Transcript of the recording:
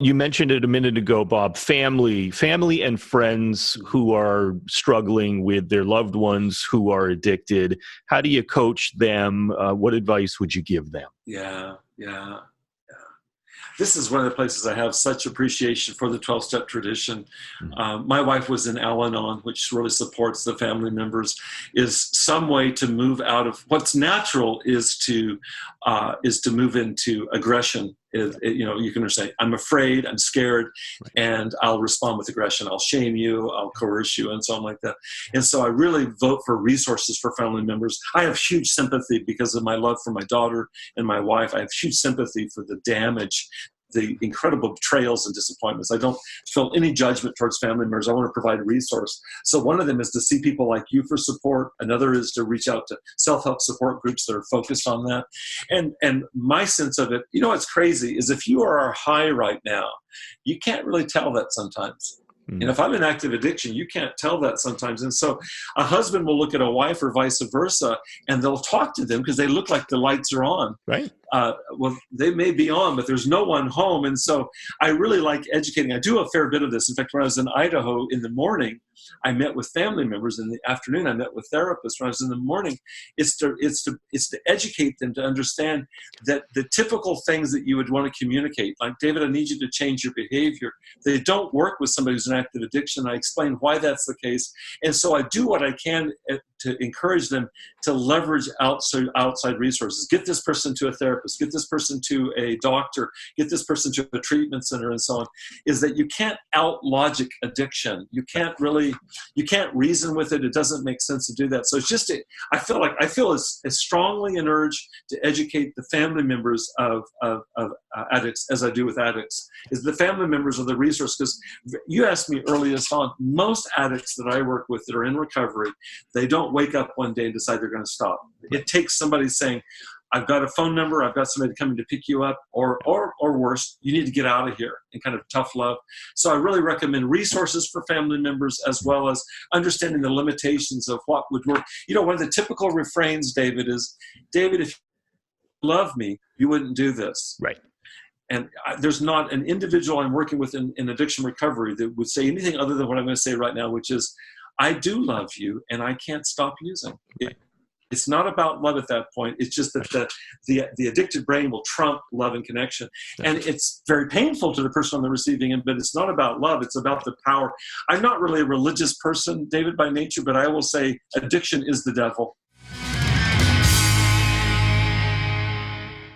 You mentioned it a minute ago, Bob, family and friends who are struggling with their loved ones who are addicted. How do you coach them? What advice would you give them? Yeah. This is one of the places I have such appreciation for the 12-step tradition. My wife was in Al-Anon, which really supports the family members, is some way to move out of what's natural is to move into aggression. You can say, I'm afraid, I'm scared, and I'll respond with aggression. I'll shame you, I'll coerce you, and so on like that. And so I really vote for resources for family members. I have huge sympathy because of my love for my daughter and my wife. I have huge sympathy for the damage, the incredible betrayals and disappointments. I don't feel any judgment towards family members. I want to provide a resource. So one of them is to see people like you for support. Another is to reach out to self-help support groups that are focused on that. And my sense of it, what's crazy is if you are high right now, you can't really tell that sometimes. And if I'm in active addiction, you can't tell that sometimes. And so a husband will look at a wife or vice versa, and they'll talk to them because they look like the lights are on. Right. Well, they may be on, but there's no one home. And so I really like educating. I do a fair bit of this. In fact, when I was in Idaho in the morning, I met with family members. In the afternoon, I met with therapists. When I was in the morning, it's to educate them to understand that the typical things that you would want to communicate, like, David, I need you to change your behavior. They don't work with somebody who's in active addiction. I explain why that's the case. And so I do what I can to encourage them to leverage outside resources. Get this person to a therapist, get this person to a doctor, get this person to a treatment center, and so on, is that you can't out-logic addiction. You can't reason with it. It doesn't make sense to do that. So it's just, I feel as strongly an urge to educate the family members of addicts as I do with addicts. Is the family members are the resource, because you asked me earliest on, most addicts that I work with that are in recovery, they don't wake up one day and decide they're going to stop. It takes somebody saying, I've got a phone number, I've got somebody coming to pick you up, or worse, you need to get out of here, and kind of tough love. So I really recommend resources for family members, as well as understanding the limitations of what would work. One of the typical refrains, David, is, David, if you love me, you wouldn't do this. Right. And there's not an individual I'm working with in addiction recovery that would say anything other than what I'm going to say right now, which is, I do love you, and I can't stop using. It's not about love at that point. It's just that the addicted brain will trump love and connection. And it's very painful to the person on the receiving end, but it's not about love. It's about the power. I'm not really a religious person, David, by nature, but I will say addiction is the devil.